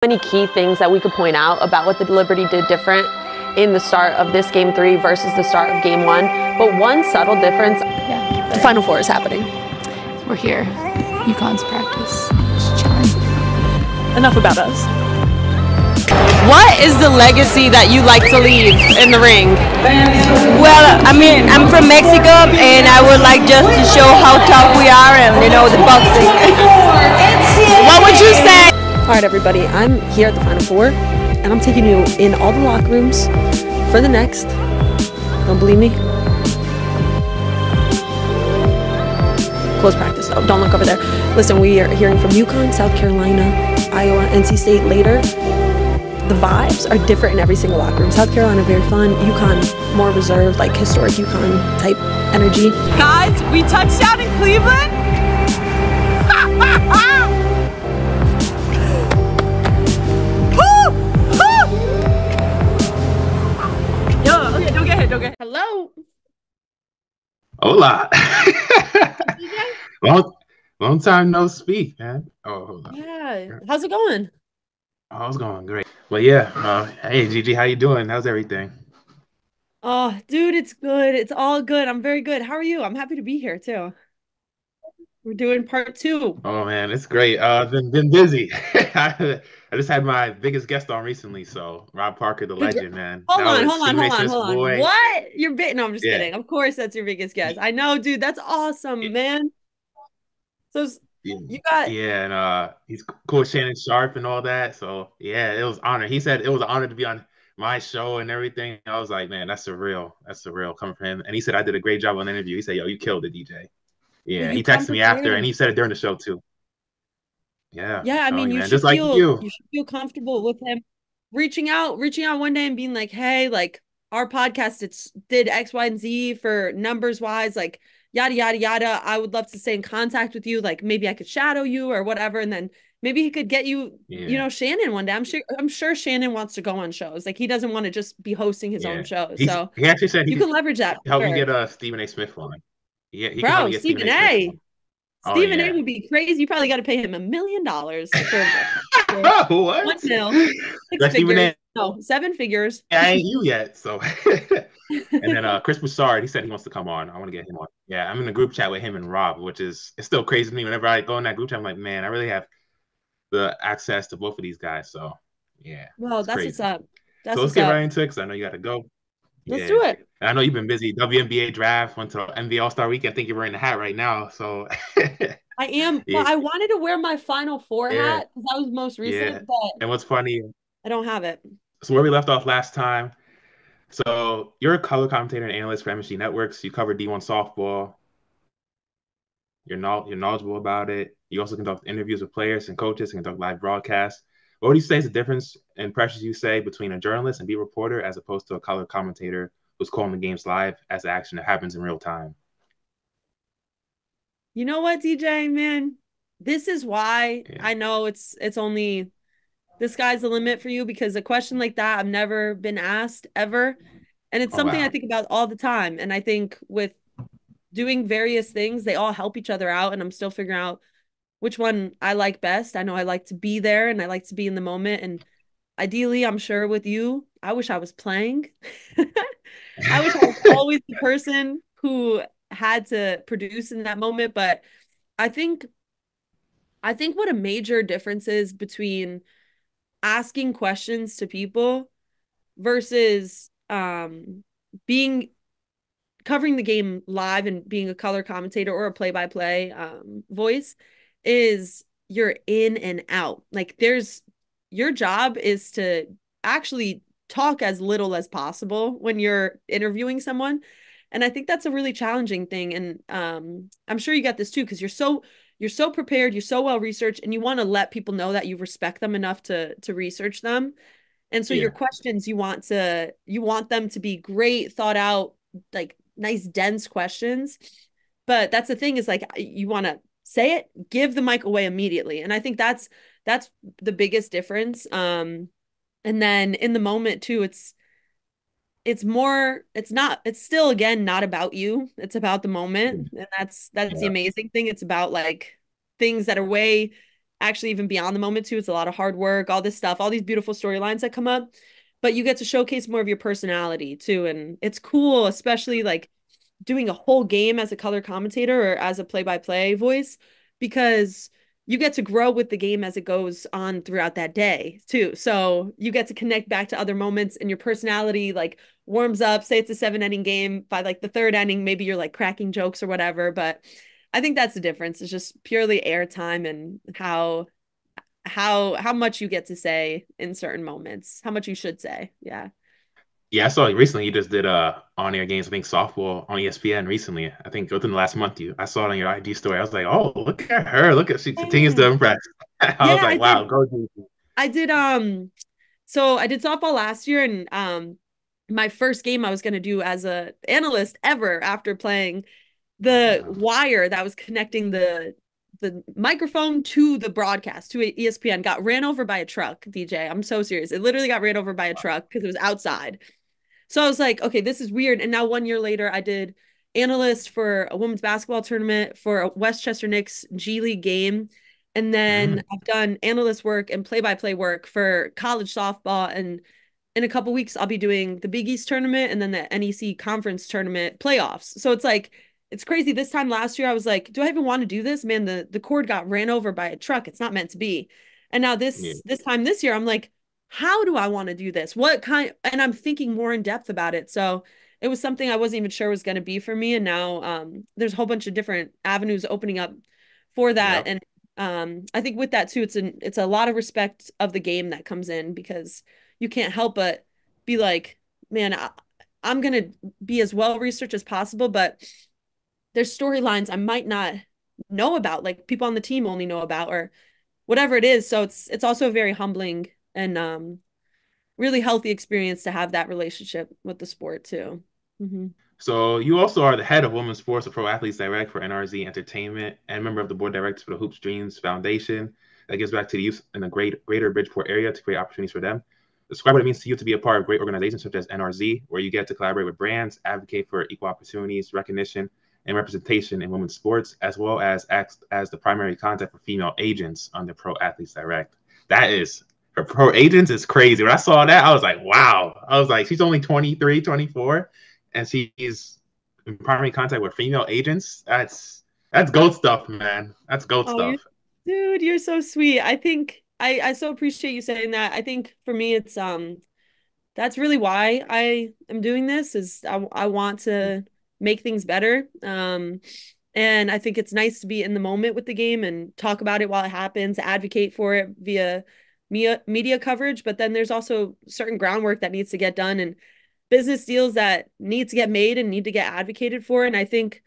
Many key things that we could point out about what the Liberty did different in the start of this game 3 versus the start of game 1, but one subtle difference. Yeah, the Final Four is happening. We're here. UConn's practice. Just chilling. Enough about us. What is the legacy that you like to leave in the ring? Well, I mean, I'm from Mexico, and I would like just to show how tough we are and, the boxing. What would you say? All right, everybody, I'm here at the Final Four, and I'm taking you in all the locker rooms for the next, don't believe me? Close practice, though. Don't look over there. Listen, we are hearing from UConn, South Carolina, Iowa, NC State later. The vibes are different in every single locker room. South Carolina, very fun. UConn, more reserved, like historic UConn type energy. Guys, we touched down in Cleveland. Don't get hit. Hello. Hola. long time no speak, man. Oh, hold on. Yeah. How's it going? Oh, it's going great. Well, yeah. Hey, Gigi, how you doing? How's everything? Oh, dude, it's good. It's all good. I'm very good. How are you? I'm happy to be here too. We're doing part 2. Oh man, it's great. Been busy. I just had my biggest guest on recently, so Rob Parker, the legend, man. Hold on. Boy. What? You're bit? No, I'm just Yeah. kidding. Of course, that's your biggest guest. I know, dude. That's awesome, Yeah. man. So Yeah. you got and he's cool, Shannon Sharp and all that. So yeah, it was an honor. He said it was an honor to be on my show and everything. I was like, man, that's surreal. That's surreal coming from him. And he said I did a great job on the interview. He said, yo, you killed it, DJ. Yeah, he texted me after, and he said it during the show too. Yeah, yeah. I mean, you, you man. should Just like feel you. should feel comfortable with him reaching out one day and being like, hey, like our podcast, did X, Y, and Z for numbers wise, like yada yada yada. I would love to stay in contact with you. Like maybe I could shadow you or whatever, and then maybe he could get you, Shannon one day. I'm sure Shannon wants to go on shows. Like he doesn't want to just be hosting his own shows. So he actually said you can leverage that. Help me get Stephen A. Smith on. Yeah, he can Bro, help me get Stephen A. Stephen A would be crazy. You probably got to pay him $1 million for what? 1 mil. 6 That's Stephen figures. A. No, 7 figures. I ain't you yet. So, and then Chris Broussard, he said he wants to come on. I want to get him on. Yeah, I'm in a group chat with him and Rob, which it's still crazy to me. Whenever I go in that group chat, I'm like, man, I really have the access to both of these guys. So, yeah. Well, that's crazy. what's up. So let's get right into it because I know you got to go. Let's do it. And I know you've been busy. WNBA draft, went to NBA All-Star Weekend. I think you're wearing the hat right now. So I am. Well, I wanted to wear my Final Four hat because that was most recent, but and what's funny, I don't have it. So where we left off last time. So you're a color commentator and analyst for MSG Networks. You cover D1 softball. You're knowledgeable about it. You also conduct interviews with players and coaches and conduct live broadcasts. What would you say is the difference in pressures you say between a journalist and beat reporter as opposed to a color commentator who's calling the games live as action that happens in real time? You know what, DJ, man? This is why I know it's only the sky's the limit for you, because a question like that I've never been asked ever. And it's something I think about all the time. And I think with doing various things, they all help each other out. And I'm still figuring out which one I like best. I know I like to be there and I like to be in the moment. And ideally, I'm sure with you, I wish I was playing. I wish I was always the person who had to produce in that moment. But I think what a major difference is between asking questions to people versus covering the game live and being a color commentator or a play-by-play voice is you're in and out. Like your job is to actually talk as little as possible when you're interviewing someone. And I think that's a really challenging thing. And I'm sure you got this too, because you're so prepared, you're so well researched, and you want to let people know that you respect them enough to research them. And so your questions, you want them to be great, thought out, like nice, dense questions. But that's the thing, is like you want to say it, give the mic away immediately. And I think that's the biggest difference. And then in the moment too, it's still, again, not about you. It's about the moment. And that's the amazing thing. It's about like things that are way actually even beyond the moment too. It's a lot of hard work, all this stuff, all these beautiful storylines that come up, but you get to showcase more of your personality too. And it's cool, especially like doing a whole game as a color commentator or as a play-by-play voice, because you get to grow with the game as it goes on throughout that day too. So you get to connect back to other moments, and your personality like warms up. Say it's a 7 inning game, by like the third inning maybe you're like cracking jokes or whatever, but I think that's the difference. It's just purely airtime and how much you get to say in certain moments, how much you should say. Yeah. Yeah, I saw recently you just did on-air games, I think softball on ESPN recently. I think within the last month I saw it on your IG story. I was like, oh, look at her. Look at she continues Yeah. to impress. I was Yeah, like, wow, go Gigi. I did so I did softball last year, and my first game I was going to do as a analyst ever after playing, Oh, the wow. wire that was connecting the microphone to the broadcast to ESPN got ran over by a truck, DJ. I'm so serious. It literally got ran over by a truck because it was outside. So I was like, okay, this is weird. And now 1 year later, I did analyst for a women's basketball tournament for a Westchester Knicks G League game. And then Mm, I've done analyst work and play-by-play work for college softball. And in a couple weeks, I'll be doing the Big East tournament and then the NEC conference tournament playoffs. So it's like, it's crazy. This time last year, I was like, do I even want to do this? Man, the cord got ran over by a truck. It's not meant to be. And now yeah. this time this year, I'm like, how do I want to do this? What kind? And I'm thinking more in depth about it. So it was something I wasn't even sure was going to be for me. And now there's a whole bunch of different avenues opening up for that. Yep. And I think with that too, it's a lot of respect of the game that comes in, because you can't help but be like, man, I'm gonna be as well researched as possible, but there's storylines I might not know about, like people on the team only know about, or whatever it is. So it's also a very humbling and really healthy experience to have that relationship with the sport too. Mm-hmm. So you also are the head of Women's Sports and Pro Athletes Direct for NRZ Entertainment and member of the board of directors for the Hoops Dreams Foundation that gives back to the youth in the greater Bridgeport area to create opportunities for them. Describe what it means to you to be a part of great organizations such as NRZ, where you get to collaborate with brands, advocate for equal opportunities, recognition, and representation in women's sports, as well as act as the primary contact for female agents under Pro Athletes Direct. That is, for pro agents is crazy. When I saw that, I was like, wow. I was like, she's only 23, 24 and she's in primary contact with female agents. That's gold stuff, man. That's gold Oh, stuff. dude, you're so sweet. I think I so appreciate you saying that. I think for me, it's that's really why I am doing this, is I want to make things better. And I think it's nice to be in the moment with the game and talk about it while it happens, advocate for it via media coverage. But then there's also certain groundwork that needs to get done, and business deals that need to get made and need to get advocated for. And I think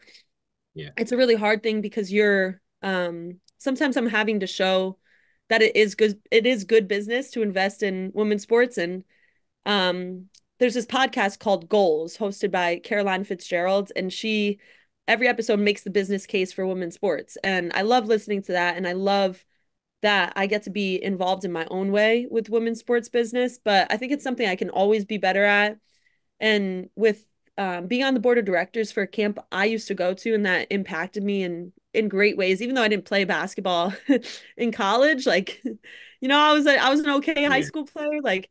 Yeah. it's a really hard thing, because you're sometimes I'm having to show that it is good business to invest in women's sports. And there's this podcast called Goals, hosted by Caroline Fitzgerald, and she every episode makes the business case for women's sports. And I love listening to that, and I love that I get to be involved in my own way with women's sports business. But I think it's something I can always be better at. And with being on the board of directors for a camp I used to go to, and that impacted me in great ways, even though I didn't play basketball in college. Like, I was an okay high Yeah. school player. Like,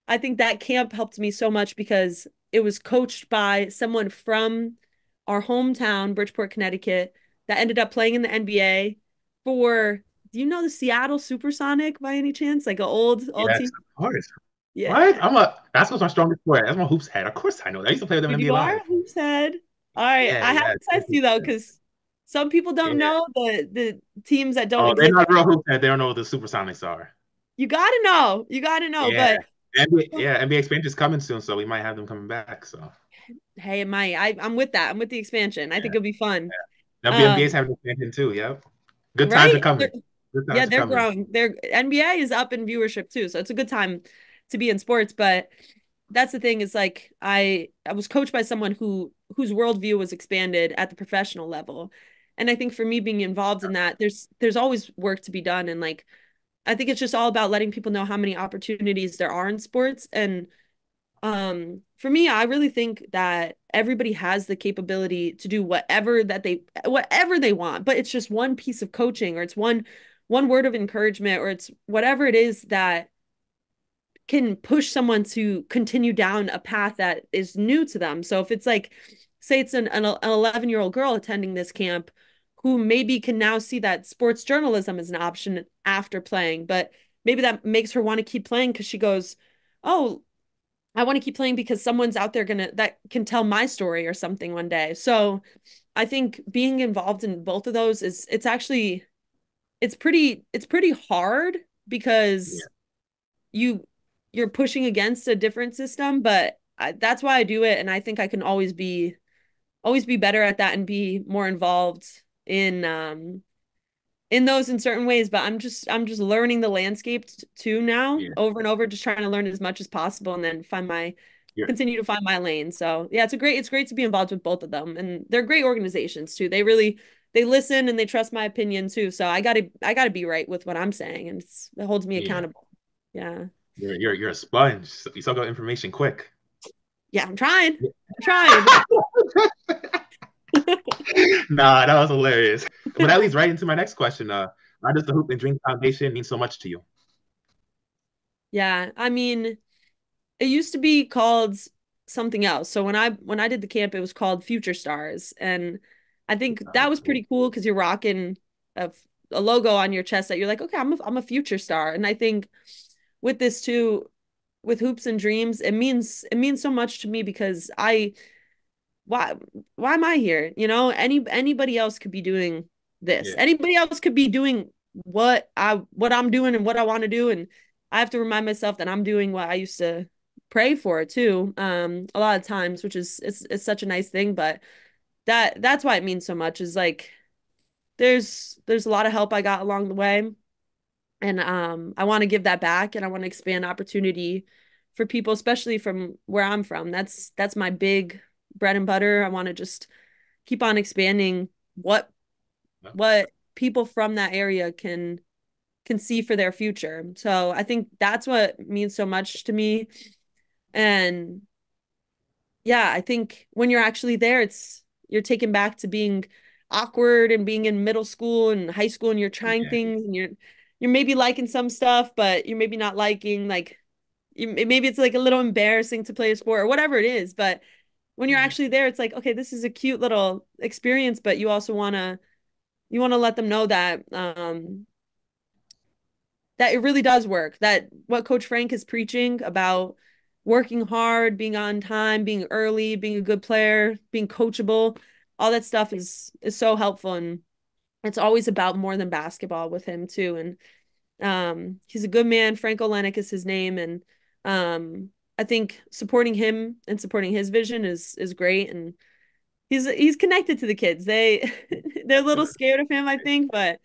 I think that camp helped me so much, because it was coached by someone from our hometown, Bridgeport, Connecticut, that ended up playing in the NBA for, do you know the Seattle Supersonic by any chance? Like an old Yes, team? of course. What? Yeah. That's what's my strongest sport. That's my hoops head. Of course I know that. I used to play with them Dude, in you NBA are Live. who said? All right, Yeah, I have yeah. to test you though, because some people don't Yeah. know the teams that don't Oh, they're exist. not real hoops head. They don't know what the Supersonics are. You gotta know. You gotta know. Yeah. But NBA expansion is coming soon, so we might have them coming back. So hey, it might. I'm with that. I'm with the expansion. I think it'll be fun. WNBA is Um, having an expansion too. Yep. Good times are right? coming. Good Yeah, times are they're coming. growing. Their NBA is up in viewership too, so it's a good time to be in sports. But that's the thing, is like I was coached by someone whose worldview was expanded at the professional level, and I think for me being involved in that, there's always work to be done. And like, I think it's just all about letting people know how many opportunities there are in sports. And for me, I really think that everybody has the capability to do whatever they want, but it's just one piece of coaching, or it's one word of encouragement, or it's whatever it is that can push someone to continue down a path that is new to them. So if it's like, say it's an 11-year-old girl attending this camp who maybe can now see that sports journalism is an option after playing, but maybe that makes her want to keep playing because she goes, oh, I want to keep playing because someone's out there that can tell my story or something one day. So I think being involved in both of those it's actually it's pretty hard Yeah. because you you're pushing against a different system, but that's why I do it, and I think I can always be better at that and be more involved in those in certain ways. But I'm just learning the landscape too now, Yeah. over and over, just trying to learn as much as possible and then You're, continue to find my lane. So yeah, it's great to be involved with both of them, and they're great organizations too. They listen and they trust my opinion too. So I gotta be right with what I'm saying, and it holds me yeah. accountable. Yeah. You're a sponge. You suck out information quick. Yeah, I'm trying. I'm trying. Nah, that was hilarious. But that leads right into my next question. Why does the Hoop and Dream Foundation mean so much to you? Yeah, I mean, it used to be called something else. So when I did the camp, it was called Future Stars, and I think that was Cool. pretty cool because you're rocking a, a logo on your chest that you're like, okay, I'm a future star. And I think with this too, with Hoops and Dreams, it means so much to me because why why am I here? Anybody else could be doing this. Yeah. Anybody else could be doing what I'm doing and what I want to do. And I have to remind myself that I'm doing what I used to pray for too. A lot of times, which is it's such a nice thing, but that's why it means so much is like there's a lot of help I got along the way. And I want to give that back, and I want to expand opportunity for people, especially from where I'm from. That's my big bread and butter. I want to just keep on expanding what people from that area can see for their future. So I think that's what means so much to me. And yeah, I think when you're actually there, you're taken back to being awkward and being in middle school and high school, and you're trying Yeah. things, and you're maybe liking some stuff, but you're maybe not liking, like, maybe it's like a little embarrassing to play a sport or whatever it is. But when you're Yeah. actually there, it's like, okay, this is a cute little experience, but you also want to let them know that it really does work. That what Coach Frank is preaching about working hard, being on time, being early, being a good player, being coachable, all that stuff is so helpful. And it's always about more than basketball with him too. And he's a good man. Frank Olenek is his name. And I think supporting him and supporting his vision is great. And he's connected to the kids. They're a little scared of him, I think, but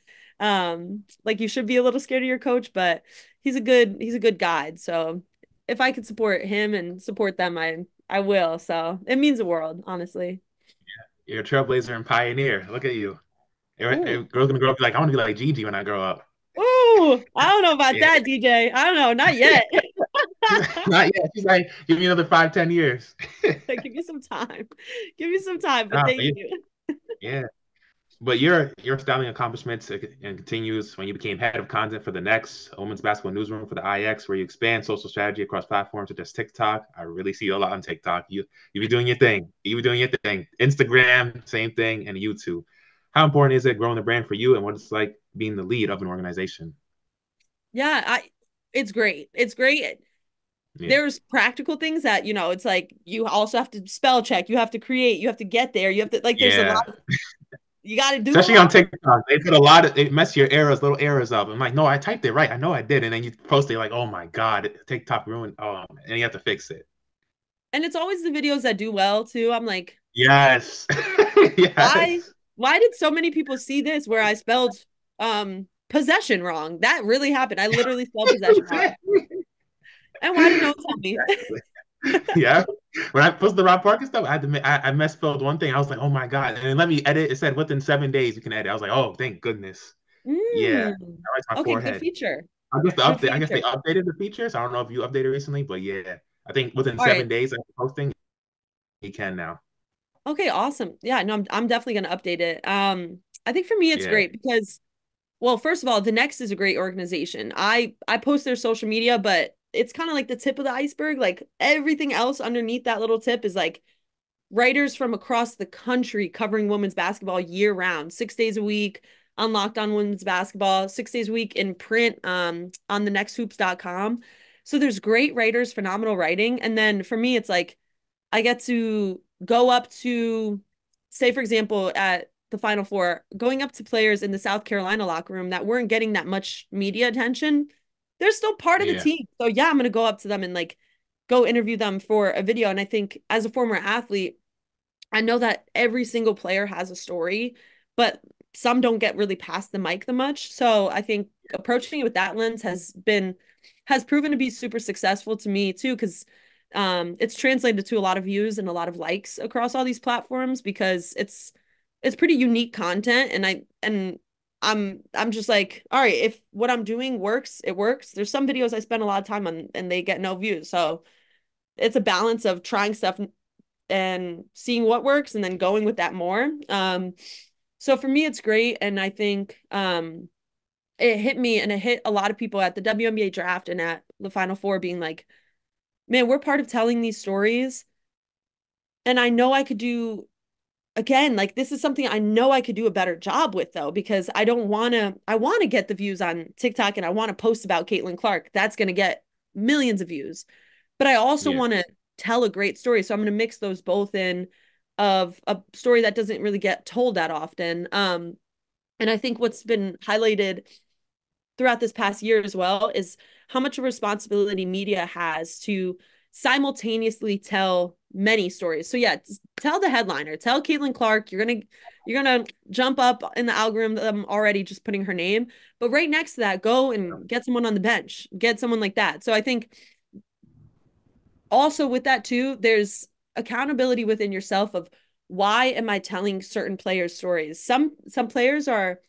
like, you should be a little scared of your coach, but he's a good guide. So if I could support him and support them, I will. So it means the world, honestly. You're a trailblazer and pioneer. Look at you. Ooh. Girl's gonna grow up like I want to be like Gigi when I grow up. Ooh, I don't know about Yeah. that, DJ. I don't know, not yet. Not yet. She's like, give me another 5, 10 years. Give me some time. Give me some time, but Nah, thank you. yeah. But your styling accomplishments and continues when you became head of content for the next women's basketball newsroom for the IX, where you expand social strategy across platforms such as TikTok. I really see you a lot on TikTok. You be doing your thing. You be doing your thing. Instagram, same thing, and YouTube. How important is it growing the brand for you, and what it's like being the lead of an organization? Yeah, it's great. It's great. Yeah. There's practical things that, it's like you also have to spell check, you have to create, you have to get there, you have to, like, there's a Yeah. lot, you got to do a Especially on lot. TikTok, they put a lot of they mess your errors, little errors up. I'm like, no, I typed it right. I know I did, and then you post it like, oh my god, TikTok ruined. Oh, and you have to fix it. And it's always the videos that do well too. I'm like, Yes, why yes. why did so many people see this where I spelled possession wrong? That really happened. I literally spelled possession wrong. And why did no one tell me? Yeah. When I posted the Rock Park and stuff, I had to I misspelled one thing. I was like, oh my god, and then let me edit. It said within 7 days you can edit. I was like, oh, thank goodness. Yeah, Mm. that was my Okay, good forehead. feature. I guess the Good update. I guess they feature. updated the features. I don't know if you updated recently, but yeah, I think within All seven right. days after posting, you can now. Okay, awesome. Yeah, no, I'm definitely gonna update it. I think for me it's Yeah. great because Well, first of all, the Next is a great organization. I post their social media, but it's kind of like the tip of the iceberg. Like everything else underneath that little tip is like writers from across the country covering women's basketball year round, 6 days a week on Locked On Women's Basketball, 6 days a week in print on the nexthoops.com. So there's great writers, phenomenal writing. And then for me, it's like I get to go up to, say, for example, at the Final Four, going up to players in the South Carolina locker room that weren't getting that much media attention. They're still part of the Yeah, team. So yeah, I'm going to go up to them and like go interview them for a video. And I think as a former athlete, I know that every single player has a story, but some don't get really past the mic the much. So I think approaching it with that lens has proven to be super successful to me too, because it's translated to a lot of views and a lot of likes across all these platforms because it's pretty unique content. I'm just like, all right, if what I'm doing works, it works. There's some videos I spend a lot of time on and they get no views. So it's a balance of trying stuff and seeing what works and then going with that more. So for me, it's great. And I think it hit me and it hit a lot of people at the WNBA draft and at the Final Four being like, man, we're part of telling these stories. And I know I could do, again, like this is something I know I could do a better job with though, because I want to get the views on TikTok and I want to post about Caitlin Clark. That's going to get millions of views. But I also yeah, want to tell a great story. So I'm going to mix those both in of a story that doesn't really get told that often. And I think what's been highlighted throughout this past year as well is how much of responsibility media has to simultaneously tell many stories. So yeah, tell the headliner, tell Caitlin Clark, you're gonna jump up in the algorithm already just putting her name. But right next to that, go and get someone on the bench, get someone like that. So I think also with that too, there's accountability within yourself of why am I telling certain players stories? Some players are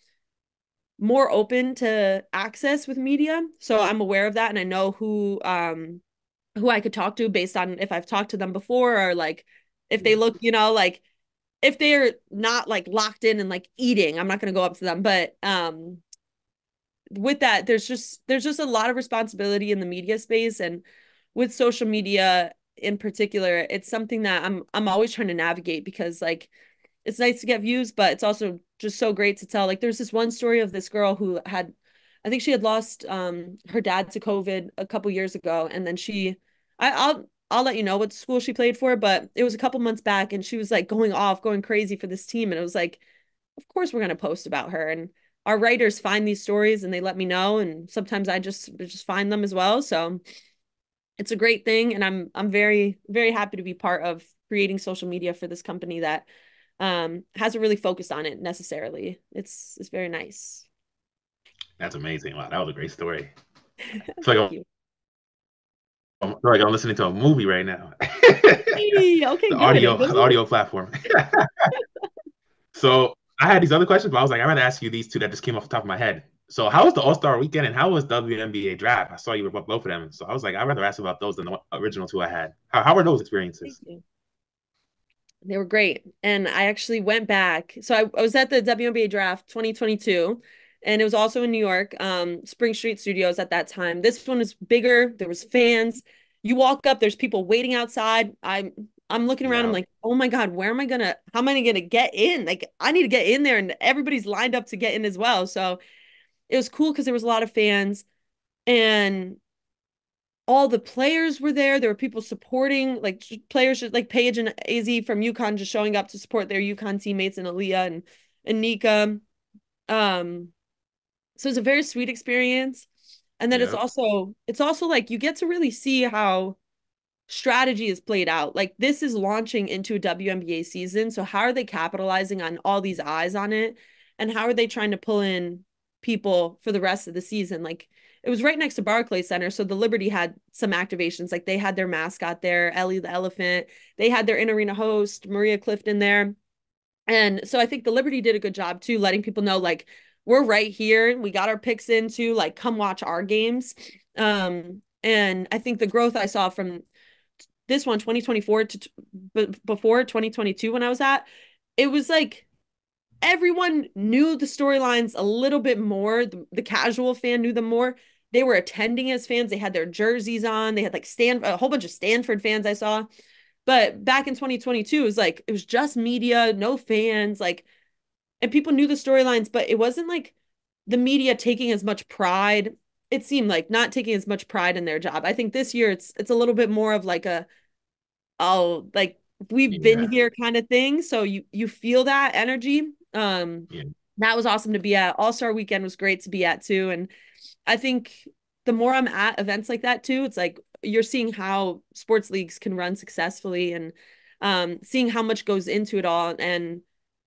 more open to access with media. So I'm aware of that and I know who I could talk to based on if I've talked to them before or like if they yeah, look, like if they're not like locked in and like eating, I'm not going to go up to them, but with that there's just a lot of responsibility in the media space and with social media in particular, it's something that I'm always trying to navigate because like it's nice to get views, but it's also just so great to tell. Like there's this one story of this girl who had, I think she had lost her dad to COVID a couple years ago, and then I'll let you know what school she played for, but it was a couple months back, and she was like going off, going crazy for this team, and it was like, of course we're gonna post about her, and our writers find these stories and they let me know, and sometimes I just find them as well. So it's a great thing, and I'm very very happy to be part of creating social media for this company that hasn't really focused on it necessarily. It's very nice. that's amazing. Wow, that was a great story. It's like Thank you. I'm listening to a movie right now. Hey, okay, the good. A audio good the one. audio platform. So I had these other questions, but I was like, I'd rather ask you these two that just came off the top of my head. So how was the All Star Weekend and how was WNBA draft? I saw you were both of them, so I was like, I'd rather ask about those than the original two I had. How were those Thank experiences? you. They were great. And I actually went back. So I was at the WNBA draft 2022, and it was also in New York, Spring Street Studios at that time. This one was bigger. There was fans. You walk up, there's people waiting outside. I'm looking around, I'm Yeah, like, oh my God, how am I gonna get in? Like I need to get in there, and everybody's lined up to get in as well. So it was cool because there was a lot of fans and all the players were there. There were people supporting, like players like Paige and AZ from UConn just showing up to support their UConn teammates and Aaliyah and Nika. Um, so it's a very sweet experience. And then yeah, it's also like you get to really see how strategy is played out. Like this is launching into a WNBA season. So how are they capitalizing on all these eyes on it? And how are they trying to pull in people for the rest of the season? Like it was right next to Barclays Center. So the Liberty had some activations. Like they had their mascot there, Ellie the elephant. They had their in-arena host, Maria Clifton there. And so I think the Liberty did a good job too, letting people know like we're right here. We got our picks into like come watch our games. And I think the growth I saw from this one 2024 to before 2022 when I was at, it was like everyone knew the storylines a little bit more. The casual fan knew them more. They were attending as fans. They had their jerseys on. They had like a whole bunch of Stanford fans I saw. But back in 2022, it was like it was just media, no fans, like, and people knew the storylines, but it wasn't like the media taking as much pride. It seemed like not taking as much pride in their job. I think this year it's a little bit more of like a, oh, like we've been Yeah. here kind of thing. So you feel that energy. Yeah. That was awesome to be at. All-Star Weekend was great to be at too. And I think the more I'm at events like that too, it's like you're seeing how sports leagues can run successfully and seeing how much goes into it all. And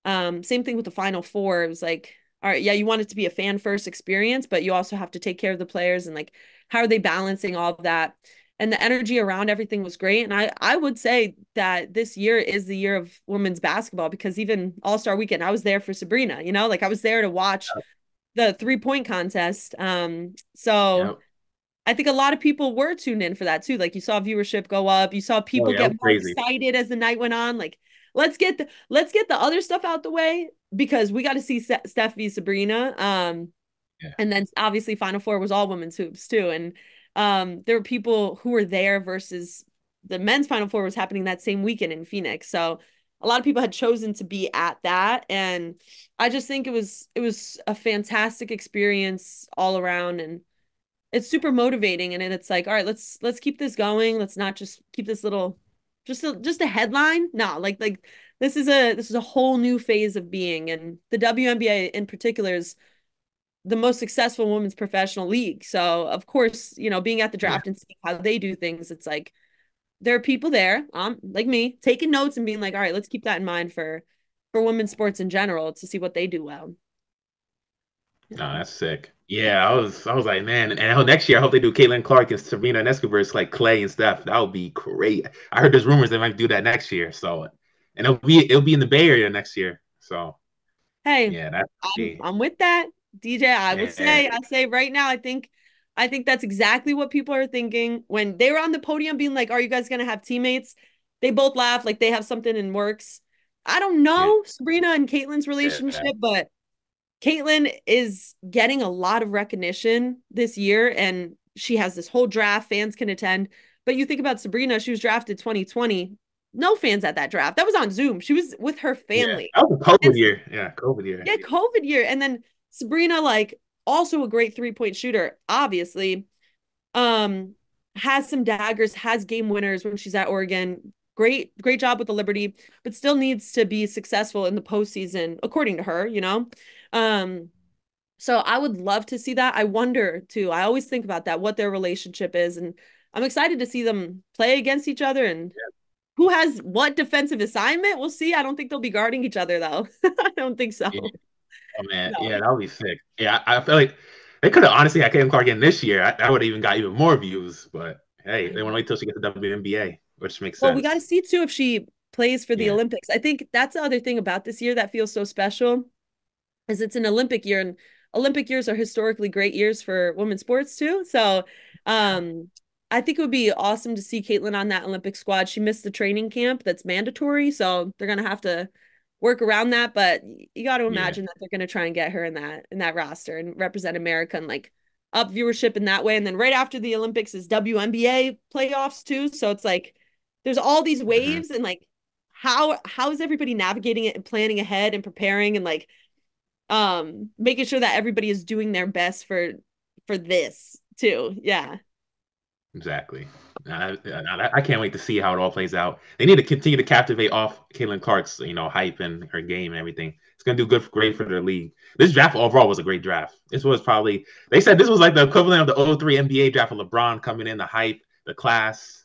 same thing with the Final Four. It was like, all right, yeah, you want it to be a fan first experience, but you also have to take care of the players and like how are they balancing all of that? And the energy around everything was great. And I would say that this year is the year of women's basketball because even All-Star Weekend, I was there for Sabrina, you know, like I was there to watch the 3-point contest. So Yep. I think a lot of people were tuned in for that too. Like you saw viewership go up, you saw Oh people yeah, it get was more crazy. excited as the night went on. Like let's get the other stuff out the way because we got to see Steph v Sabrina. Yeah. And then obviously Final Four was all women's hoops too. And there were people who were there versus the men's Final Four was happening that same weekend in Phoenix. So a lot of people had chosen to be at that. And I just think it was a fantastic experience all around. And it's super motivating. And then it's like, all right, let's keep this going. Let's not just keep this little just a headline. No, like this is a whole new phase of being. And the WNBA in particular is the most successful women's professional league. So of course, you know, being at the Yeah. draft and seeing how they do things, it's like there are people there, like me, taking notes and being like, all right, let's keep that in mind for women's sports in general to see what they do well. No, Yeah. that's sick. Yeah, I was like, man, and I hope next year I hope they do Caitlin Clark and Serena and Escobar. It's like Clay and Steph. That would be great. I heard there's rumors they might do that next year. So, and it'll be in the Bay Area next year. So Hey, yeah, that's be I'm with that. DJ, yeah, I say right now, I think that's exactly what people are thinking when they were on the podium being like, are you guys gonna have teammates? They both laugh like they have something in works. I don't yeah, know Sabrina and Caitlin's yeah, relationship, but Caitlin is getting a lot of recognition this year, and she has this whole draft fans can attend. But you think about Sabrina, she was drafted 2020. No fans at that draft. That was on Zoom. She was with her yeah. family. That was a And COVID year. Yeah, COVID year. yeah, COVID year. And then Sabrina, like, also a great 3-point shooter, obviously. Um, has some daggers, has game winners when she's at Oregon. Great job with the Liberty, but still needs to be successful in the postseason, according to her, you know. Um, so I would love to see that. I wonder too. I always think about that, what their relationship is, and I'm excited to see them play against each other and who has what defensive assignment. We'll see. I don't think they'll be guarding each other though. I don't think so. Yeah. Oh man, yeah, No. that would be sick. Yeah, I feel like they could have honestly had Caitlin Clark in this year. I would have even got even more views. But hey, they want to wait till she gets the WNBA, which makes Well, we got to sense. see too if she plays for the Yeah, Olympics. I think that's the other thing about this year that feels so special is it's an Olympic year and Olympic years are historically great years for women's sports too. So um I think it would be awesome to see Caitlin on that Olympic squad. She missed the training camp that's mandatory, so they're gonna have to work around that. But you got to yeah, imagine that they're gonna try and get her in that roster and represent America and like up viewership in that way. And then right after the Olympics is WNBA playoffs too. So it's like there's all these hmm waves and like how is everybody navigating it and planning ahead and preparing and like making sure that everybody is doing their best for this too. Yeah. exactly. I can't wait to see how it all plays out. They need to continue to captivate off Caitlin Clark's, hype and her game and everything. It's gonna do great for their league. This draft overall was a great draft. This was probably they said this was like the equivalent of the '03 NBA draft of LeBron coming in, the hype, the class.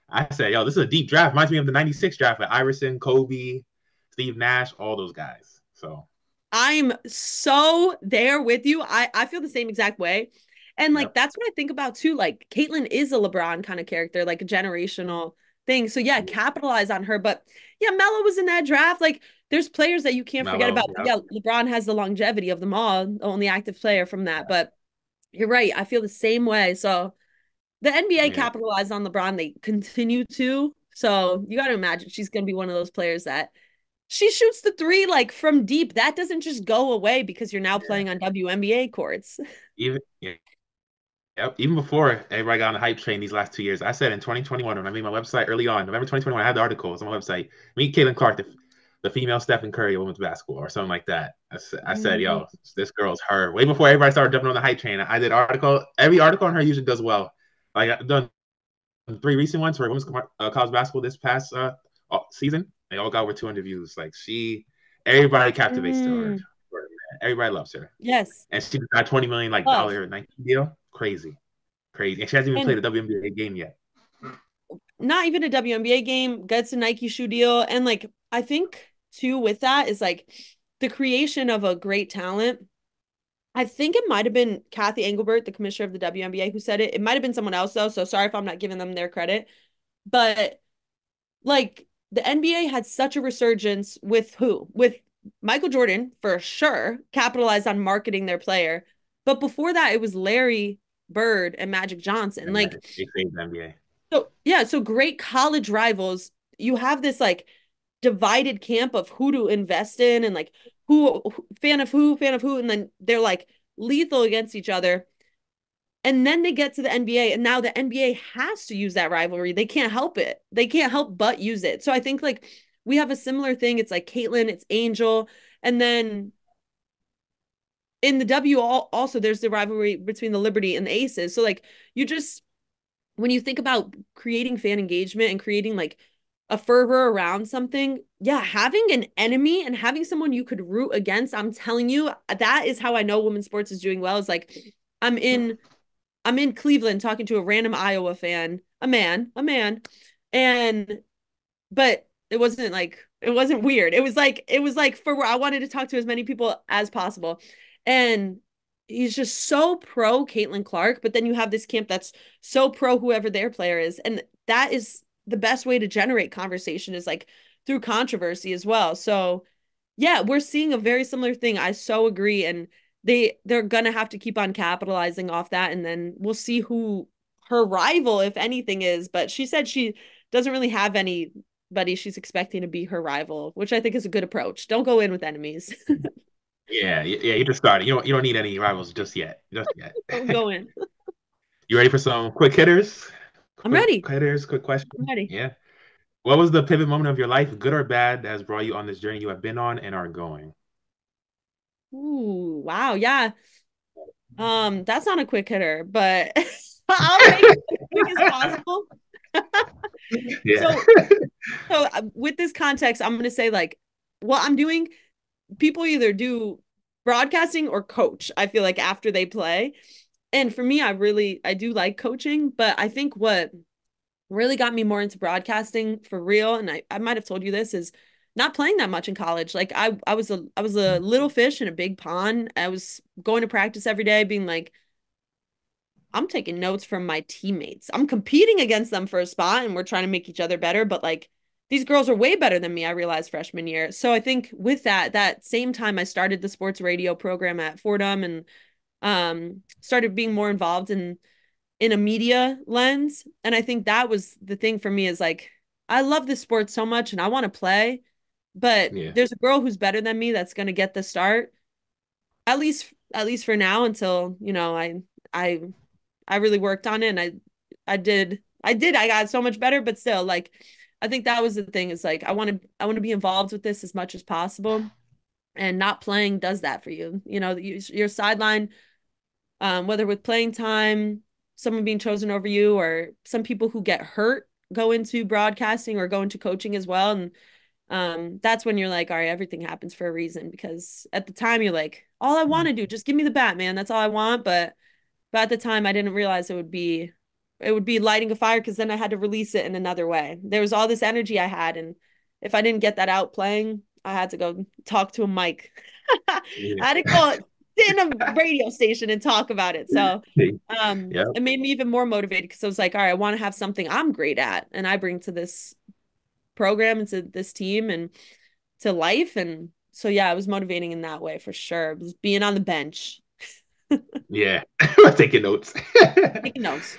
I said, yo, this is a deep draft. Reminds me of the '96 draft with Iverson, Kobe, Steve Nash, all those guys. So, I'm so there with you. I feel the same exact way. And like yep, that's what I think about too. Like Caitlyn is a LeBron kind of character, like a generational thing. So yeah, capitalize on her. But yeah, Melo was in that draft. Like there's players that you can't forget Mellow, about. But yep, yeah, LeBron has the longevity of them all, the only active player from that. But you're right. I feel the same way. So the NBA yeah, capitalized on LeBron. They continue to. So you got to imagine she's going to be one of those players that she shoots the three like from deep. That doesn't just go away because you're now Yeah. playing on WNBA courts. Even yeah, yep. Even before everybody got on the hype train these last 2 years, I said in 2021 when I made my website early on, November 2021, I had the articles on my website. Meet Caitlin Clark, the female Stephen Curry of women's basketball, or something like that. I said, yo, this girl's her. Way before everybody started jumping on the hype train, I did article. Every article on her usually does well. Like I've done 3 recent ones for women's college basketball this past season. They all got over 200 views. Like everybody captivates to her. Everybody loves her. Yes. And she got $20 million like Love. dollar Nike deal. Crazy. And she hasn't even played And a WNBA game yet. not even a WNBA game, gets a Nike shoe deal. And like, I think too, with that is like the creation of a great talent. I think it might have been Kathy Engelbert, the commissioner of the WNBA, who said it. It might have been someone else though. So sorry if I'm not giving them their credit. But like the NBA had such a resurgence with who? With Michael Jordan, for sure, capitalized on marketing their player. But before that, it was Larry Bird and Magic Johnson. And Like, they saved the NBA. so yeah, so great college rivals. You have this like divided camp of who to invest in and like fan of who, and then they're like lethal against each other. And then they get to the NBA, and now the NBA has to use that rivalry. They can't help it. They can't help but use it. So I think like we have a similar thing. It's like Caitlin, it's Angel, and then in the also there's the rivalry between the Liberty and the Aces. So like you just when you think about creating fan engagement and creating like a fervor around something, yeah, having an enemy and having someone you could root against, I'm telling you, that is how I know women's sports is doing well. Is like I'm in I'm in Cleveland talking to a random Iowa fan, a man, and but it wasn't weird. It was like for where I wanted to talk to as many people as possible. And he's just so pro Caitlin Clark, but then you have this camp that's so pro whoever their player is. And that is the best way to generate conversation is like through controversy as well. So yeah, we're seeing a very similar thing. I so agree. And they're gonna have to keep on capitalizing off that. And then we'll see who her rival, if anything, is. But she said she doesn't really have anybody she's expecting to be her rival, which I think is a good approach. Don't go in with enemies. Yeah. You just started. You don't need any rivals just yet. Just yet. Don't go in. You ready for some quick hitters? I'm ready. Quick question. I'm ready. Yeah. What was the pivot moment of your life, good or bad, that has brought you on this journey you have been on and are going? Ooh, wow. Yeah. That's not a quick hitter, but I'll make it as quick as possible. Yeah. So with this context, I'm gonna say like what I'm doing, people either do broadcasting or coach, I feel like after they play. And for me, I do like coaching, but I think what really got me more into broadcasting for real, and I might have told you this, is not playing that much in college. Like I was a little fish in a big pond. I was going to practice every day, being like, I'm taking notes from my teammates. I'm competing against them for a spot and we're trying to make each other better. But like these girls are way better than me, I realized freshman year. So I think with that same time I started the sports radio program at Fordham and started being more involved in a media lens. And I think that was the thing for me is like, I love this sport so much and I want to play, but Yeah. there's a girl who's better than me that's going to get the start. At least for now until, I I really worked on it and I got so much better, but still like I think that was the thing is like I want to be involved with this as much as possible, and not playing does that for you. Your sideline, whether with playing time, someone being chosen over you, or some people who get hurt go into broadcasting or go into coaching as well. And that's when you're like, all right, everything happens for a reason, because at the time you're like, all I want to do, just give me the bat, man. That's all I want. But at the time I didn't realize it would be lighting a fire, because then I had to release it in another way. There was all this energy I had, and if I didn't get that out playing, I had to go talk to a mic. I Yeah. had to go sit in a radio station and talk about it. So Yeah. it made me even more motivated, because I was like, all right, I want to have something I'm great at and I bring to this program and to this team and to life. And so yeah, it was motivating in that way for sure. It was being on the bench. Yeah. Taking notes. Taking notes.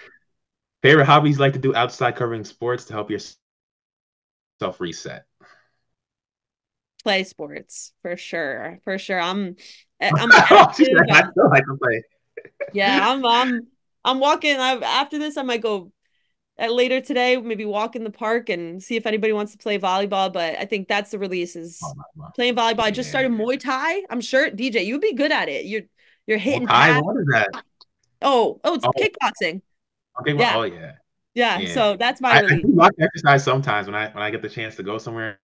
Favorite hobbies you like to do outside covering sports to help yourself reset? Play sports for sure. For sure. I'm She said, active. I still like to play. Yeah, I'm walking. After this, I might go later today, maybe walk in the park and see if anybody wants to play volleyball. But I think that's the release is Oh, my. playing volleyball. I just Yeah. started Muay Thai. I'm sure DJ, you'd be good at it. You're Well, hitting Ty, pads. what is that? It's Oh, kickboxing. okay. Yeah, Oh, yeah. yeah. Yeah. So that's my I release. do like exercise sometimes when I get the chance to go somewhere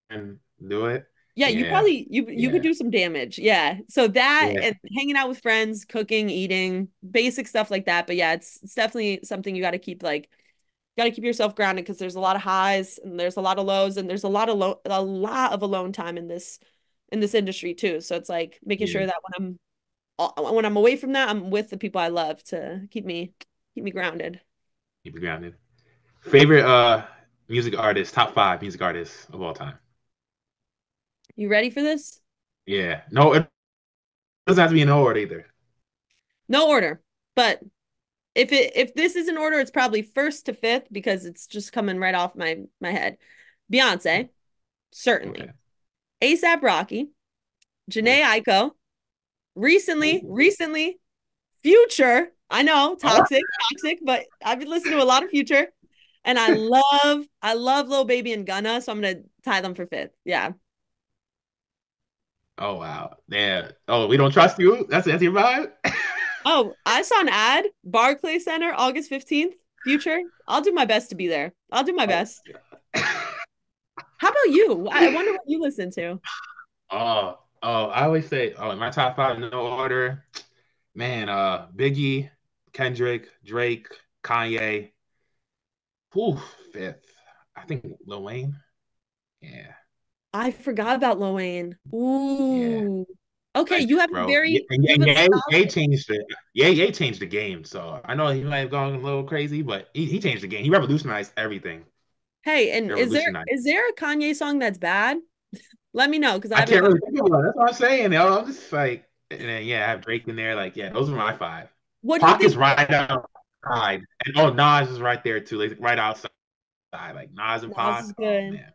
and do it. Yeah, you Yeah. probably you could Yeah. do some damage. Yeah. So that Yeah. and hanging out with friends, cooking, eating, basic stuff like that. But yeah, it's definitely something you got to keep got to keep yourself grounded because there's a lot of highs and there's a lot of lows and there's a lot of alone time in this industry too. So it's like making Yeah. sure that when I'm away from that, I'm with the people I love to keep me grounded. Keep it grounded. Favorite music artist, top 5 music artists of all time. You ready for this? Yeah. No, it doesn't have to be in order either. No order, but if this is an order, it's probably first to fifth because it's just coming right off my head. Beyonce, certainly. Okay. ASAP Rocky, Ooh. Janae Aiko, Ooh. recently, Future. I know, Oh, toxic, but I've been listening to a lot of Future. And I love Lil Baby and Gunna, so I'm gonna tie them for fifth. Yeah. oh wow. Yeah. Oh, we don't trust you. That's your vibe. Oh, I saw an ad, Barclay Center, August 15th, Future. I'll do my best to be there. I'll do my Oh, best. How about you? I wonder what you listen to. I always say, in my top 5, no order. Man, Biggie, Kendrick, Drake, Kanye. Whew, fifth. I think Lil Wayne. Yeah, I forgot about Lil Wayne. yeah. Ooh. Okay, Like, you have a bro, very and you have a Ye solid. changed it. Ye changed the game. So I know he might have gone a little crazy, but he changed the game. He revolutionized everything. Hey, and He revolutionized. is there a Kanye song that's bad? Let me know because I I haven't can't found really think of one. That's what I'm saying. Yo. I'm just like, and then yeah, I have Drake in there. Like, yeah, those are my 5. What do you Pac is think? right outside, and Nas is right there too, like right outside. Like Nas and Nas Pac. is Oh good. man,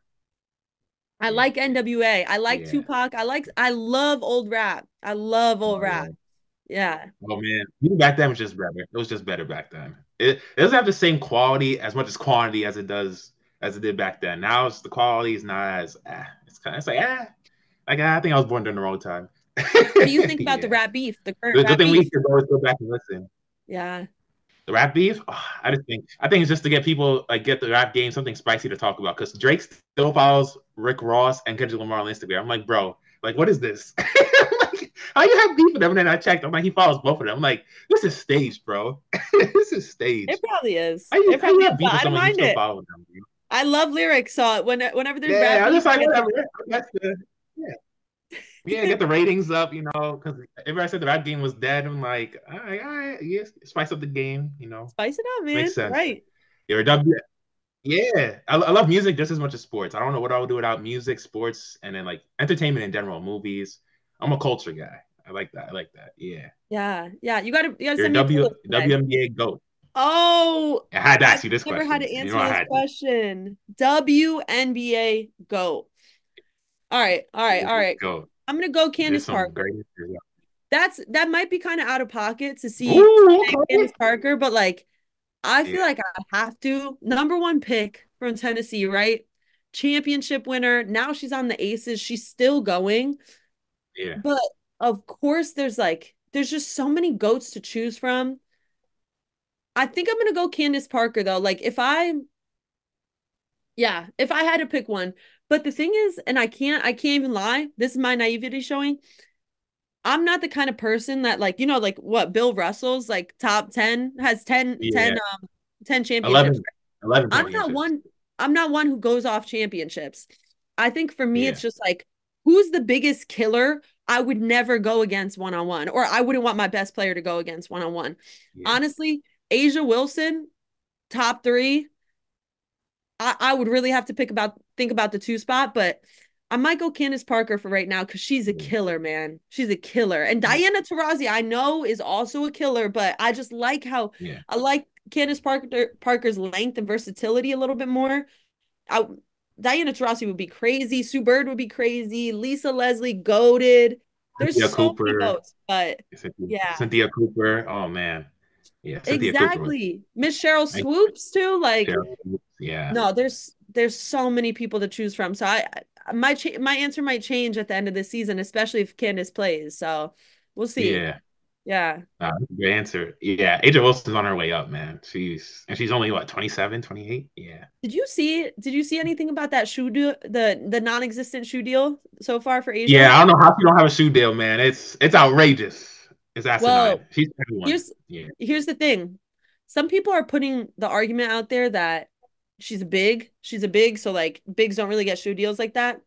I yeah, like NWA. I like yeah. Tupac. I love old rap. I love old Oh rap. yeah. Yeah. Oh man, even back then was just better. It was just better back then. It doesn't have the same quality as much as quantity as it did back then. Now it's the quality is not as it's like like I think I was born during the wrong time. What do you think about the Yeah. rap beef, the current Good rap thing we beef? can always go back and listen. Yeah. The rap beef, I think it's just to get people like get the rap game something spicy to talk about because Drake still follows Rick Ross and Kendrick Lamar on Instagram. I'm like, bro, like what is this? Like, how you have beef with them? And then I checked. I'm like, he follows both of them. I'm like, this is staged, bro. This is It staged. probably is. It How you probably is, have but beef with I don't someone you mind still it. follow them? You know? I love lyrics, so whenever there's rap Yeah, I'm beef, just like I get whatever. That's the yeah. Yeah, to get the ratings up, because everybody said the rap game was dead. I'm like, all right, yes, spice up the game. spice it up, man. Makes sense. Right. You're a Yeah, I love music just as much as sports. I don't know what I would do without music, sports, and then like entertainment in general, movies. I'm a culture guy. I like that. I like that. Yeah. Yeah. Yeah. You gotta You're a send me a playlist today. WNBA GOAT. Oh, I had to I've ask you this never had to question. You know answer I this had to. question. WNBA GOAT. All right. GOAT. I'm gonna go There's Candace some Parker. great history. That might be kind of out of pocket to Ooh, say okay. Candace Parker, but like I Yeah, feel like I have to. Number one pick from Tennessee, right? Championship winner. Now she's on the Aces. She's still going. yeah, But of course, there's just so many goats to choose from. I think I'm gonna go Candace Parker though. Like if I had to pick one. But the thing is, and I can't even lie. This is my naivety showing. I'm not the kind of person that like what Bill Russell's like top 10 has 10 yeah. 10 championships. 11, 11 I'm not championships. one I'm not one who goes off championships. I think for me it's Yeah, just like who's the biggest killer I would never go against one-on-one or I wouldn't want my best player to go against one-on-one. yeah, Honestly, Asia Wilson, top 3. I would really have to think about the 2 spot, but I might go Candace Parker for right now because she's a yeah, killer, man. She's a killer. And yeah, Diana Taurasi, I know, is also a killer, but I just like how I like Candace Parker's length and versatility a little bit more. I Diana Taurasi would be crazy. Sue Bird would be crazy. Lisa Leslie, goaded. There's Cynthia so many Cooper. goats, but yeah, Cynthia Cooper. Oh man. Yeah, Cynthia Cooper was exactly. Miss Cheryl I, Swoops too. Like, yeah. no, there's so many people to choose from. So my answer might change at the end of the season, especially if Candace plays. So we'll see. Yeah. Yeah. Good answer. Yeah, Aja Wilson's on her way up, man. She's only what, 27, 28? Yeah. Did you see anything about that shoe deal, the non-existent shoe deal so far for Asia? Yeah, I don't know how she don't have a shoe deal, man. It's outrageous. It's asinine. Well, She's everyone. here's Yeah. here's the thing. Some people are putting the argument out there that she's a big, so like bigs don't really get shoe deals like that.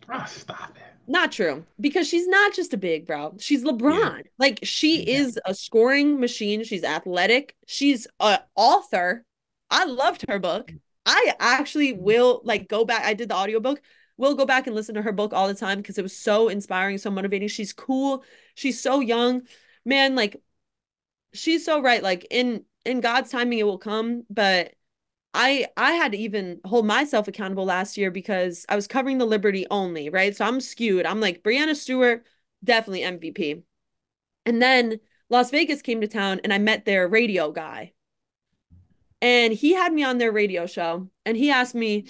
Oh, stop it. Not true, because she's not just a big, bro. She's Yeah. LeBron. Like, she Yeah. is a scoring machine. She's athletic. She's an author. I loved her book. I actually will like go back. I did the audiobook. We'll go back and listen to her book all the time because it was so inspiring, so motivating. She's cool. She's so young. Man, like, she's so right. Like, in God's timing it will come, but I had to even hold myself accountable last year because I was covering the Liberty only, right? So I'm skewed. I'm like, Breanna Stewart, definitely MVP. And then Las Vegas came to town and I met their radio guy. And he had me on their radio show and he asked me,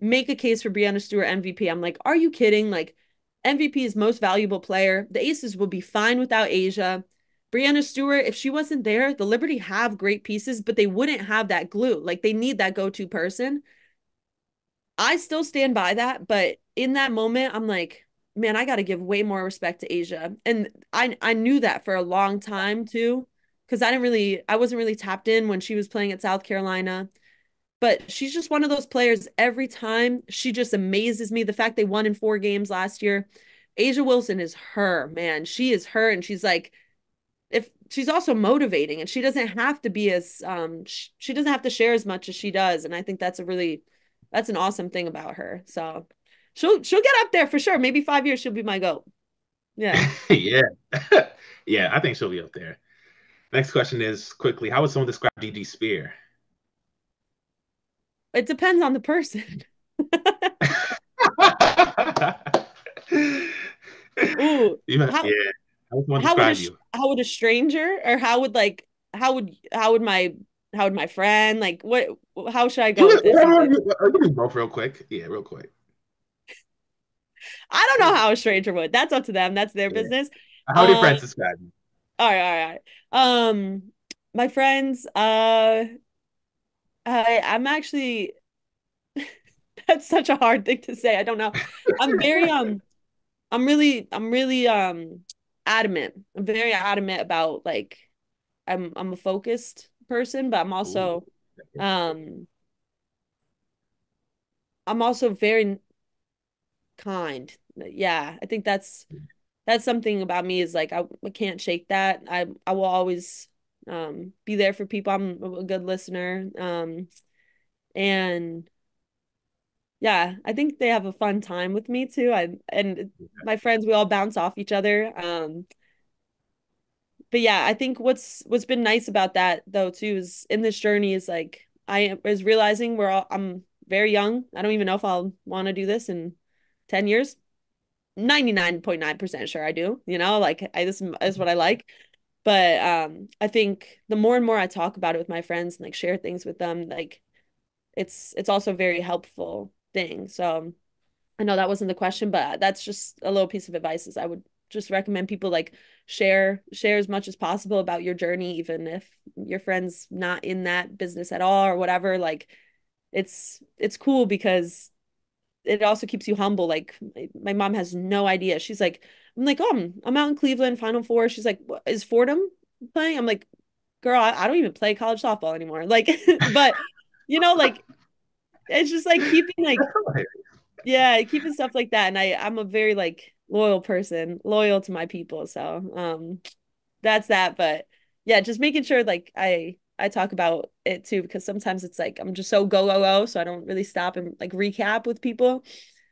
make a case for Breanna Stewart MVP. I'm like, are you kidding? Like, MVP is most valuable player. The Aces will be fine without Asia. Breanna Stewart, if she wasn't there, the Liberty have great pieces, but they wouldn't have that glue. Like, they need that go-to person. I still stand by that, but in that moment, I'm like, man, I got to give way more respect to Asia. And I knew that for a long time too, because I wasn't really tapped in when she was playing at South Carolina. But she's just one of those players every time. She just amazes me. The fact they won in 4 games last year. Asia Wilson is her, man. She is her. And she's like, if she's also motivating and she doesn't have to be as she doesn't have to share as much as she does, and I think that's an awesome thing about her. So she'll get up there for sure. Maybe 5 years she'll be my goat. Yeah. Yeah. Yeah, I think she'll be up there. Next question is quickly, how would someone describe Gigi Spear? It depends on the person. Ooh, how Yeah. How would someone how would describe you? how would a stranger, or how would my friend, like, what, how should I You go with this? You think? can do both real quick. Yeah, real quick. I don't know Yeah. how a stranger would. That's up to them. That's their Yeah. business. How would your Um, friends describe you? all right. My friends, I'm actually that's such a hard thing to say. I don't know. I'm very I'm really adamant. I'm very adamant about, like, I'm a focused person, but Ooh. um I'm also very kind. Yeah, I think that's something about me, is like I can't shake that. I will always be there for people. I'm a good listener. And yeah, I think they have a fun time with me too. And my friends, we all bounce off each other. But yeah, I think what's been nice about that though too is in this journey is like I was realizing I'm very young. I don't even know if I'll want to do this in 10 years. 99.9% sure I do, like, this is what I like. But I think the more and more I talk about it with my friends and like share things with them, like, it's also a very helpful thing. So I know that wasn't the question, but that's just a little piece of advice, is I would just recommend people, like, share as much as possible about your journey, even if your friend's not in that business at all or whatever. Like, it's cool because it also keeps you humble. Like, my mom has no idea. She's like, I'm like, oh, I'm out in Cleveland, Final Four. She's like, what, is Fordham playing? I'm like, girl, I don't even play college softball anymore. Like, but like, it's just like keeping, like, yeah, keeping stuff like that. And I'm a very, like, loyal person, loyal to my people. So that's that. But yeah, just making sure, like, I talk about it too, because sometimes it's like I'm just so go go go, so I don't really stop and like recap with people.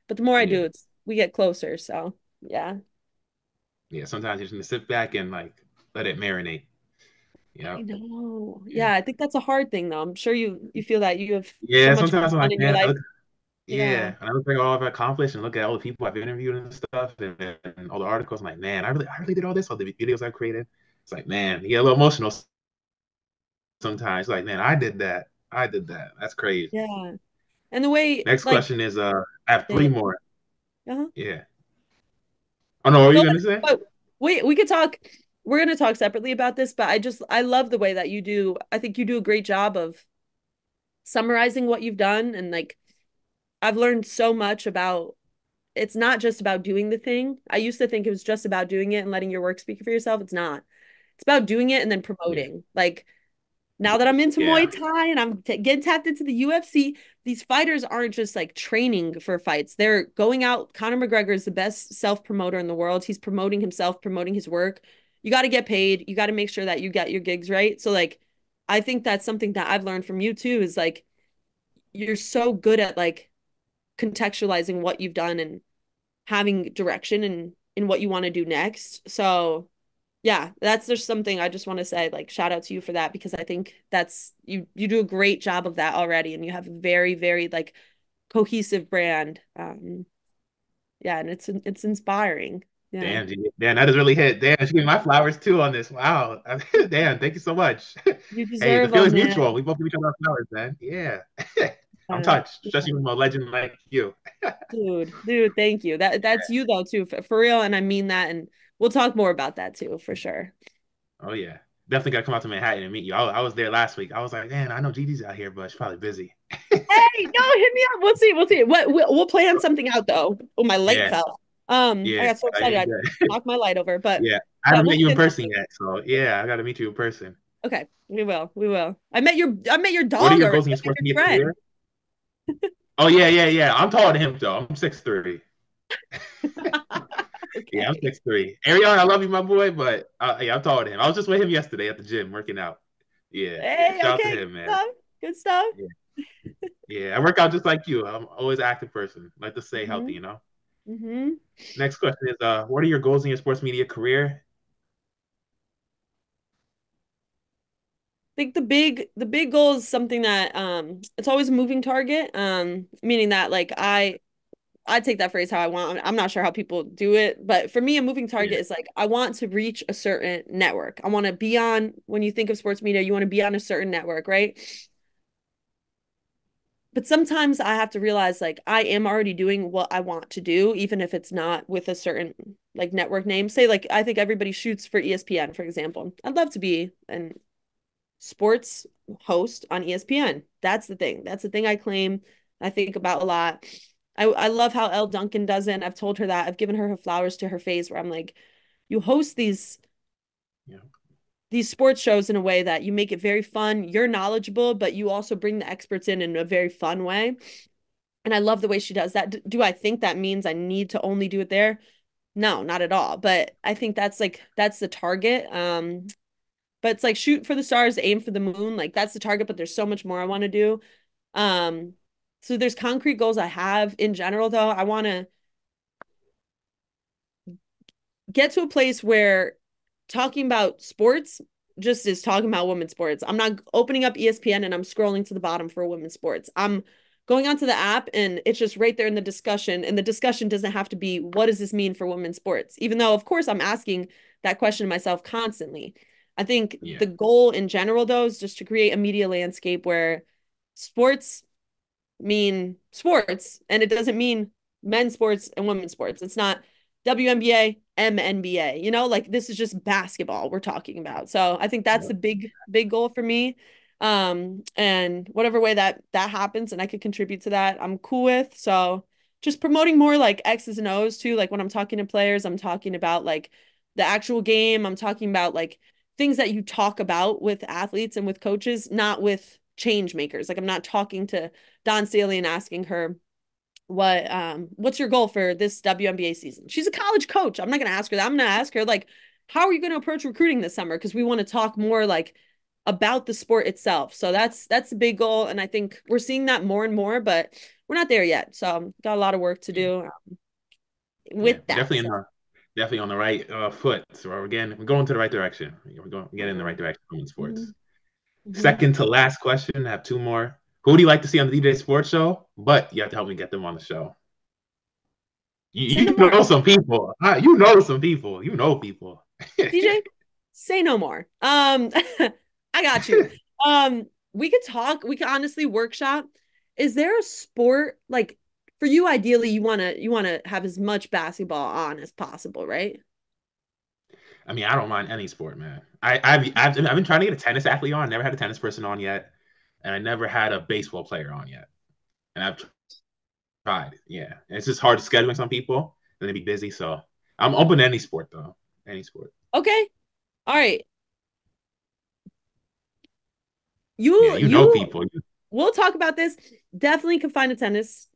But the more I do, Yeah. we get closer. So yeah. Yeah. Sometimes you just need to sit back and like let it marinate. I Yeah. know. Yeah. Yeah, I think that's a hard thing though. I'm sure you feel that you have so Yeah. much Sometimes going I'm on like, in your man, life. Yeah. Yeah, and I look at all I've accomplished and look at all the people I've interviewed and stuff and all the articles. I'm like, man, I really did all this, all the videos I created. It's like, man, you get a little emotional sometimes. Like, man, I did that. I did that. That's crazy. Yeah. And the way, Next like, question is I have yeah, three more. uh-huh. Yeah. Oh no, what were Go you ahead. gonna say? But we could talk. We're gonna talk separately about this, but I love the way that you do. I think you do a great job of summarizing what you've done, and like I've learned so much about it's not just about doing the thing. I used to think it was just about doing it and letting your work speak for yourself. It's not. It's about doing it and then Yeah. promoting. Like now that I'm into Yeah. Muay Thai and I'm getting tapped into the UFC, these fighters aren't just like training for fights. They're going out. Conor McGregor is the best self promoter in the world. He's promoting himself, promoting his work. You got to get paid. You got to make sure that you get your gigs right. So, like, I think that's something that I've learned from you too is like, you're so good at like contextualizing what you've done and having direction in what you want to do next. So, yeah, that's just something I just want to say, like, shout out to you for that because I think that's you do a great job of that already, and you have a very, very like cohesive brand. Yeah, and it's inspiring. Yeah, Damn, G. Damn, that has really hit. Damn, she gave me my flowers too on this. Wow. Damn, thank you so much. you Hey, the deserve them, feeling's man. mutual. We both give each other our flowers, man. Yeah. I'm Yeah. touched, especially from a legend like you. Dude, thank you. That's you though too, for real, and I mean that, and we'll talk more about that too, for sure. Oh yeah. Definitely gotta come out to Manhattan and meet you. I was there last week. I was like, man, I know Gigi's out here, but she's probably busy. Hey, no, hit me up. We'll see. We'll see. We'll plan something out though. Oh, my light Yeah, fell. I yeah, got so excited. yeah, I knocked my light over, yeah. I but haven't we'll met you in plan person something. yet, so yeah, I gotta meet you in person. Okay, we will. We will. I met your What are dog your already. goals in your I met sports your media friend. career? Oh yeah, yeah, yeah. I'm taller than him though. I'm 6'3". Yeah, I'm Okay. 6'3". Arion, I love you, my boy, but yeah, I'm taller than him. I was just with him yesterday at the gym working out. Yeah, yeah. Hey, Shout out to okay, good him, man. stuff. Good stuff. Yeah, yeah. I work out just like you. I'm always an active person. Like to stay healthy, Hmm. you know. Hmm. Next question is, what are your goals in your sports media career? I think the big goal is something that it's always a moving target. Meaning that like I take that phrase how I want. I'm not sure how people do it, but for me, a moving Yeah, target is like I want to reach a certain network. I want to be on, when you think of sports media, you want to be on a certain network, right? But sometimes I have to realize like I am already doing what I want to do, even if it's not with a certain like network name. Say like I think everybody shoots for ESPN, for example. I'd love to be an sports host on ESPN. That's the thing. That's the thing I claim. I think about a lot. I love how Elle Duncan does it. And I've told her that. I've given her flowers to her face where I'm like, you host yeah, these sports shows in a way that you make it very fun. You're knowledgeable, but you also bring the experts in a very fun way. And I love the way she does that. Do I think that means I need to only do it there? No, not at all. But I think that's the target. But it's like shoot for the stars, aim for the moon. Like that's the target, but there's so much more I want to do. Um, so there's concrete goals I have in general though. I want to get to a place where talking about sports just is talking about women's sports. I'm not opening up ESPN and I'm scrolling to the bottom for women's sports. I'm going onto the app and it's just right there in the discussion. And the discussion doesn't have to be, what does this mean for women's sports? Even though, of course, I'm asking that question to myself constantly. I think yeah, the goal in general, though, is just to create a media landscape where sports mean sports and it doesn't mean men's sports and women's sports. It's not WNBA, MNBA, like this is just basketball we're talking about. So I think that's yeah, the big goal for me. And whatever way that happens and I could contribute to that, I'm cool with. So just promoting more like X's and O's too. Like when I'm talking to players, I'm talking about like the actual game. I'm talking about like things that you talk about with athletes and with coaches, not with change makers. Like I'm not talking to Don Staley and asking her what's your goal for this WNBA season? She's a college coach. I'm not gonna ask her that. I'm gonna ask her like, how are you gonna approach recruiting this summer? Because we want to talk more like about the sport itself. So that's the big goal. And I think we're seeing that more and more, but we're not there yet. So got a lot of work to yeah. do Yeah. with We're that. So definitely on the right foot. So we're going to the right direction. We're getting in the right direction in sports. mm-hmm. Second to last question. I have two more. Who do you like to see on the DJ Sports Show? But you have to help me get them on the show. Say no You more. know some people. You know some people. You know people. DJ, say no more. I got you. We could talk, we could honestly workshop. Is there a sport like for you ideally you want to have as much basketball on as possible, right? I mean, I don't mind any sport, man. I've been trying to get a tennis athlete on. Never had a tennis person on yet, and I never had a baseball player on yet. And I've tried. Yeah, and it's just hard scheduling some people, and they be busy. So I'm open to any sport though. Any sport. Okay. All right. Yeah, You you know you people. we'll talk about this. Definitely can find a tennis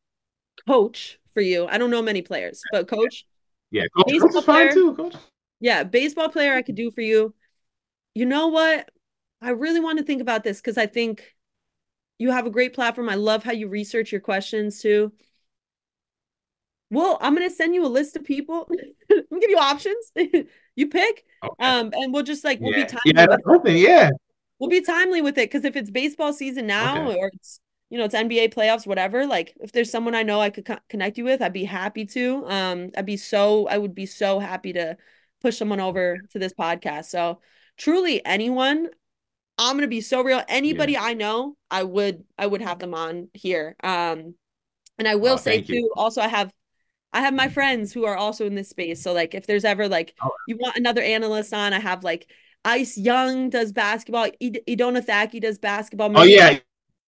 coach for you. I don't know many players, but coach, Yeah, coach baseball is fine player. too. Coach. Yeah, baseball player I could do for you. You know what? I really want to think about this because I think you have a great platform. I love how you research your questions too. Well, I'm gonna send you a list of people. I'm gonna give you options. You pick. Okay. And we'll just like we'll be Yeah. timely Yeah, with that's open. Yeah. we'll be timely with it because if it's baseball season now Okay. or it's it's NBA playoffs, whatever, like if there's someone I know I could connect you with, I'd be happy to. I would be so happy to push someone over to this podcast. So truly anyone, I'm gonna be so real. Yeah. Anybody I know, I would have them on here. And I will Oh, say thank you. too, also I have my friends who are also in this space. So like if there's ever like Oh, you want another analyst on, I have like Ice Young does basketball, Idona Thaki does basketball, oh Marie yeah.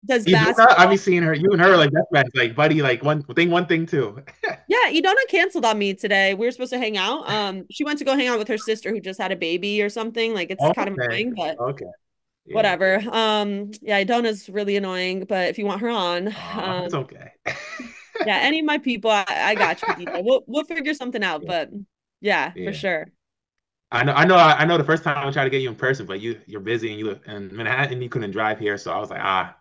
does You do not. I basketball. be seeing her. You and her like best friends, like buddy, like one thing too. Yeah, Idona canceled on me today. We were supposed to hang out. She went to go hang out with her sister who just had a baby or something. Like it's kind of Okay. annoying, but Okay. Yeah. whatever. Yeah, Idona's really annoying, but if you want her on, It's okay. yeah, any of my people, I got you, DJ. We'll figure something out, Yeah. but yeah, for Yeah. sure. I know. The first time I tried to get you in person, but you're busy and you live in Manhattan. You couldn't drive here, so I was like,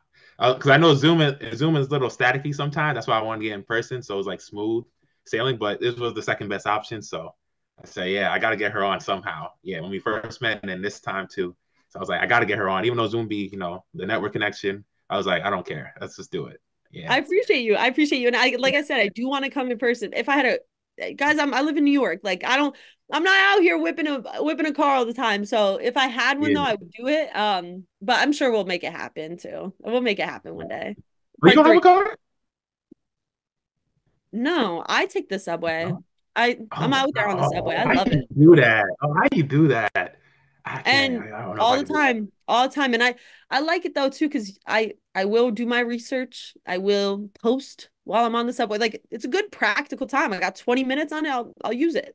because I know Zoom is a little staticky sometimes. That's why I wanted to get in person, so it was like smooth sailing. But this was the second best option, so I say, yeah, I got to get her on somehow. Yeah, when we first met, and then this time too. So I was like, I got to get her on, even though Zoom be, the network connection. I was like, I don't care. Let's just do it. I Yeah. appreciate you. I appreciate you. And like I said, I do want to come in person. If I had guys, I live in New York. Like I'm not out here whipping a car all the time. So if I had one though, Yeah. I would do it. But I'm sure we'll make it happen too. We'll make it happen one day. But you Part don't have three. a car? No, I take the subway. No? I'm Oh, out there on the subway. I how love do you it. do that? Oh, how do you do that? I can't. And I don't know if all I the could do that. time, all the time. And I like it though too, because I will do my research. I will post while I'm on the subway. Like it's a good practical time. I got 20 minutes on it. I'll use it.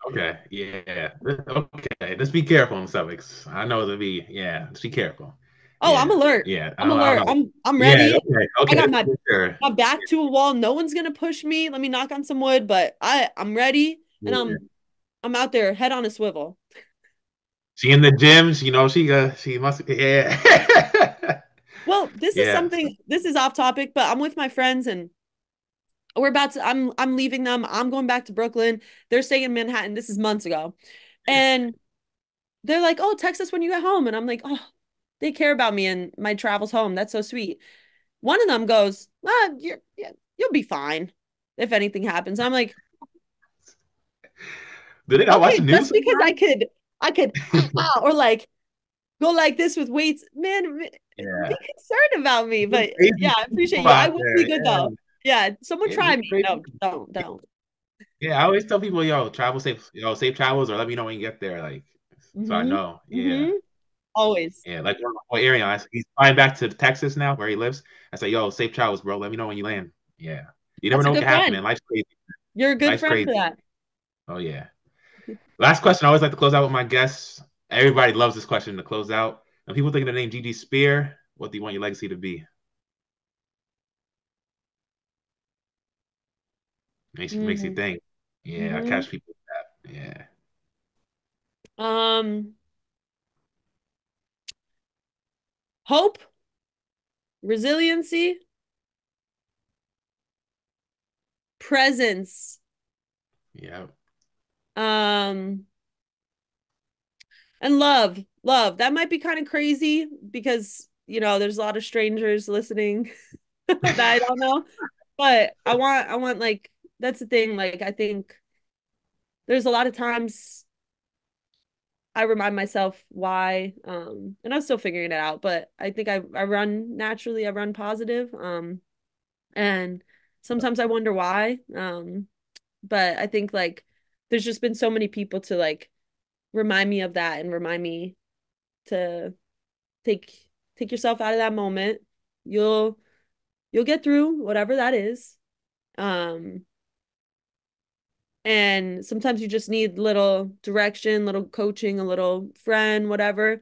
Okay, yeah. Okay, just be careful on the subjects. I know it'll be, yeah, just be careful. Oh, I'm Yeah, alert. yeah. I'm I don't alert. know. I'm Yeah, ready. okay, I okay. got my For sure. my back to a wall. No one's gonna push me. Let me knock on some wood, but I'm ready and Yeah. I'm out there head on a swivel. She in the gym. She must. Yeah. Well, Yeah. this is off topic, but I'm with my friends and I'm leaving them. I'm going back to Brooklyn. They're staying in Manhattan. This is months ago. And they're like, "Oh, text us when you get home." And I'm like, "Oh, they care about me and my travels home. That's so sweet." One of them goes, yeah, you'll be fine if anything happens." I'm like, Did they not watch "Okay, the just news because sometimes? I could or like go like this with weights, man, Yeah. be concerned about me." There's But crazy yeah, I appreciate people you. I out will there. be good though. Yeah. Yeah, someone Yeah, there's try me. crazy No, people. don't. Yeah, I always tell people, yo, travel safe, safe travels, or let me know when you get there, like, so I Mm-hmm. know. Yeah. Mm-hmm. Always. Yeah, like one of my boy Arian, he's flying back to Texas now, where he lives. I say, "Yo, safe travels, bro. Let me know when you land." Yeah, you never That's a know what good can happen, friend. man. Life's crazy. You're a good Life's friend for crazy. that. Oh yeah. Last question. I always like to close out with my guests. Everybody loves this question to close out. When people think of the name Gigi Spear, what do you want your legacy to be? Makes you Mm-hmm. think. Yeah, I Mm-hmm. catch people with that. Yeah. Um, Hope, resiliency, presence, Yeah. um, and love. Love. That might be kind of crazy because, there's a lot of strangers listening that I don't know. But I want like that's the thing. Like I think there's a lot of times I remind myself why, and I'm still figuring it out, but I think I run naturally, I run positive. And sometimes I wonder why. But I think like there's just been so many people to like remind me of that and remind me to take take yourself out of that moment. You'll you'll get through whatever that is. Um, and sometimes you just need little direction, little coaching, a little friend, whatever.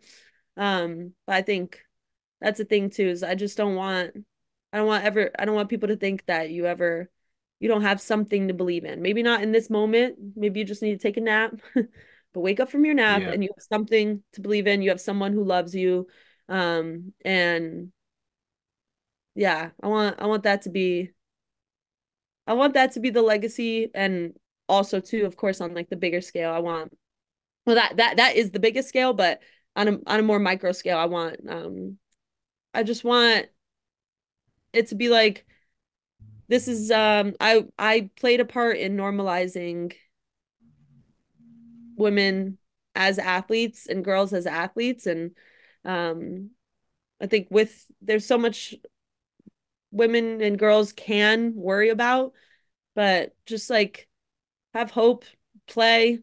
But I think that's the thing too, is I don't want people to think that you don't have something to believe in. Maybe not in this moment. Maybe you just need to take a nap, but wake up from your nap Yeah. and you have something to believe in. You have someone who loves you. And yeah, I want that to be the legacy. And also too, of course, on like the bigger scale, I want well that is the biggest scale, but on a more micro scale, I just want it to be like this is I played a part in normalizing women as athletes and girls as athletes. And um I think with there's so much women and girls can worry about, but just like have hope, play,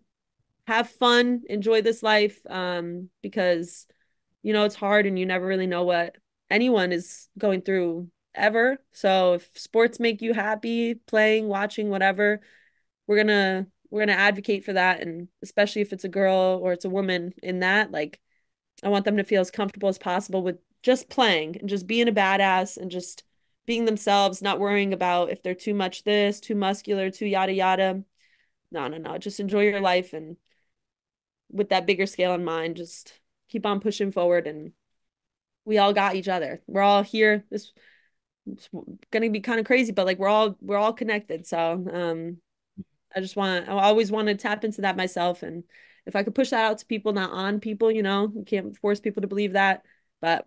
have fun, enjoy this life, because it's hard and you never really know what anyone is going through ever. So if sports make you happy, playing, watching, whatever, we're gonna advocate for that. And especially if it's a girl or it's a woman in that, like I want them to feel as comfortable as possible with just playing and just being a badass and just being themselves, not worrying about if they're too much this, too muscular, too yada yada. No, no, no. Just enjoy your life, and with that bigger scale in mind, just keep on pushing forward. And we all got each other. We're all here. This it's gonna be kind of crazy, but like we're all connected. So I always want to tap into that myself. And if I could push that out to people, not on people, you can't force people to believe that. But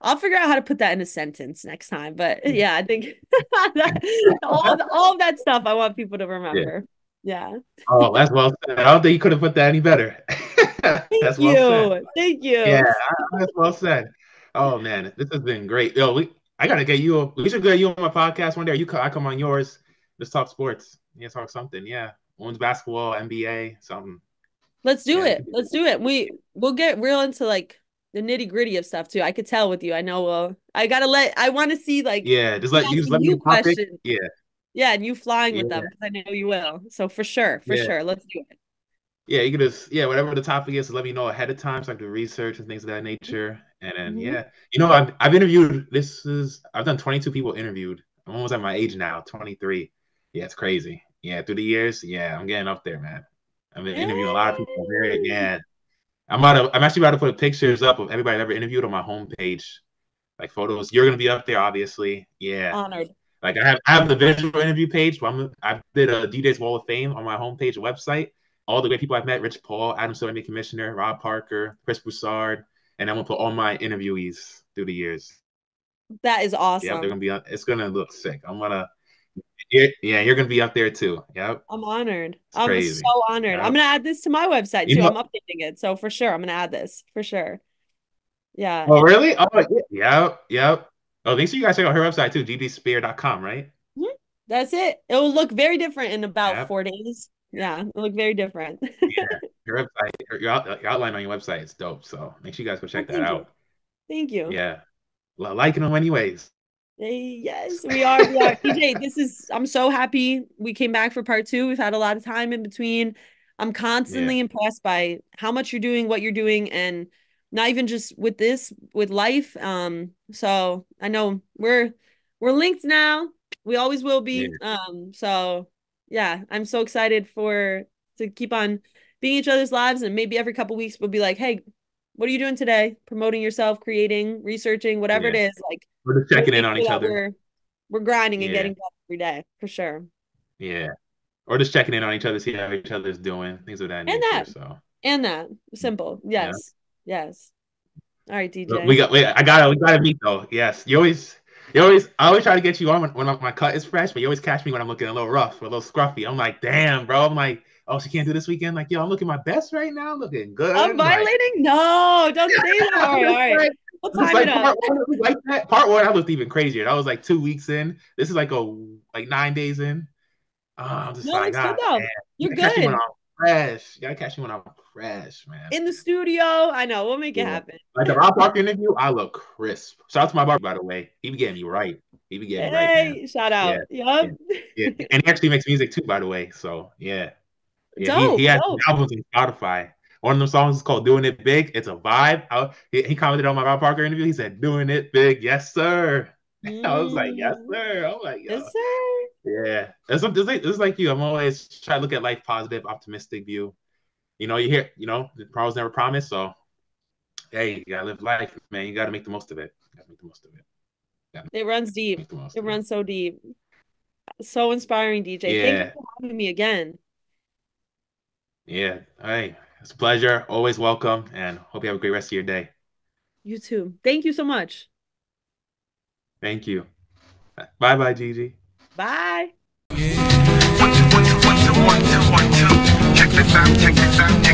I'll figure out how to put that in a sentence next time. But yeah, I think all of that stuff I want people to Yeah. remember. Yeah. Oh, that's well said. I don't think you could have put that any better. Thank That's well said. you. Thank Yeah, you. that's well said. Oh man, this has been great. Yo, I gotta get you. We should get you on my podcast one day. I come on yours. Let's talk sports. Yeah, talk something. Yeah, women's basketball, NBA, something. Let's do Yeah, we it. can do Let's do it. We'll get real into like the nitty-gritty of stuff too. I could tell with you. I know I want to see like Yeah, me just asking let me you know topic. questions. Yeah, Yeah, and you flying with them yeah, because I know you will. So for sure, for yeah, sure. Let's do it. yeah. You can just whatever the topic is, let me know ahead of time so I can do research and things of that nature. And then Mm-hmm. I've interviewed. I've done 22 people interviewed. I'm almost at my age now, 23. Yeah, it's crazy. Yeah, through the years, yeah, I'm getting up there, man. I've been interviewing a lot of people. Very, Yay! yeah. I'm actually about to put pictures up of everybody I've ever interviewed on my homepage, like photos. You're gonna be up there, obviously. Yeah. Honored. Like I have the visual interview page, but I did a DJ's Wall of Fame on my homepage website. All the great people I've met: Rich Paul, Adam Silver, Commissioner, Rob Parker, Chris Broussard, and I'm gonna put all my interviewees through the years. That is Yep, they're awesome. gonna be. It's gonna look sick. You're gonna be up there too. Yep, I'm honored. it's I'm so crazy. honored. I'm Yep. gonna add this to my website You too. know, I'm updating it. So for sure, I'm gonna add this for sure. Yeah. oh really? Oh yeah, yep, yep. Oh, make sure you guys check out her website too, gigispeer.com, right? Mhm. That's it. It will look very different in about Yep. 4 days. Yeah, it'll look very different. Yeah. Your website, your outline on your website is dope. So make sure you guys go Well, check that thank you. out. Thank you. Yeah. Liking them anyways. Yes, we are. We are. EJ, I'm so happy we came back for part two. We've had a lot of time in between. I'm Yeah. constantly impressed by how much you're doing, what you're doing, and not even just with this, with life. So I know we're linked now. We always will Yeah. be. So yeah, I'm so excited to keep on being each other's lives, and maybe every couple weeks we'll be like, hey, what are you doing today? Promoting yourself, creating, researching, whatever it Yeah. is. Like We're just we'll checking in make on sure each that other. we're grinding and Yeah. getting better every day for sure. Yeah. Or just checking in on each other, see how each other's doing, things of that And nature. that So and that simple. yeah. Yes. Yes. All right, We DJ. got. Wait, we gotta meet though. Yes, I always try to get you on when my cut is fresh, but you always catch me when I'm looking a little rough or a little scruffy. I'm like, damn, bro. I'm like, oh, she can't do this weekend. Like, yo, I'm looking my best right now, looking I'm good. Like, violating? No, don't say that. All right, all right. We'll it's time it like up. part one, it was like that. Part one, I looked even crazier. That was like 2 weeks in. This is like 9 days in. Oh, I'm just No, like, that's good God, though. man. You You're gotta catch me when good. I'm fresh. You gotta catch me when I'm fresh, man. In the studio. I know. We'll make it Yeah. happen. Like the Rob Parker interview, I look crisp. Shout out to my barber, by the way. He be getting me right. He be getting me right, man. Hey, shout Yeah. out. Yeah. Yup. Yeah. And he actually makes music too, by the way. So yeah. Yeah. He Dope, has dope. albums on Spotify. One of them songs is called Doing It Big. It's a vibe. He commented on my Rob Parker interview. He said, Doing it big, yes, sir. I was like, yes, Mm, sir. I'm like, yo. yes, sir. Yeah. It's like you. I'm always trying to look at life positive, optimistic view. You hear, tomorrow's never promised. So hey, you gotta live life, man. You gotta make the most of it. You gotta make the most of it. It runs deep. Make the most It of it. runs so deep. So inspiring, DJ. Thank you Yeah, for having me again. yeah. Hey, it's a pleasure. Always welcome, and hope you have a great rest of your day. You too. Thank you so much. Thank you. Bye, bye, Gigi. Bye. 1 2 1 2 1 2 1 2 1 2. Check this out. Check this out.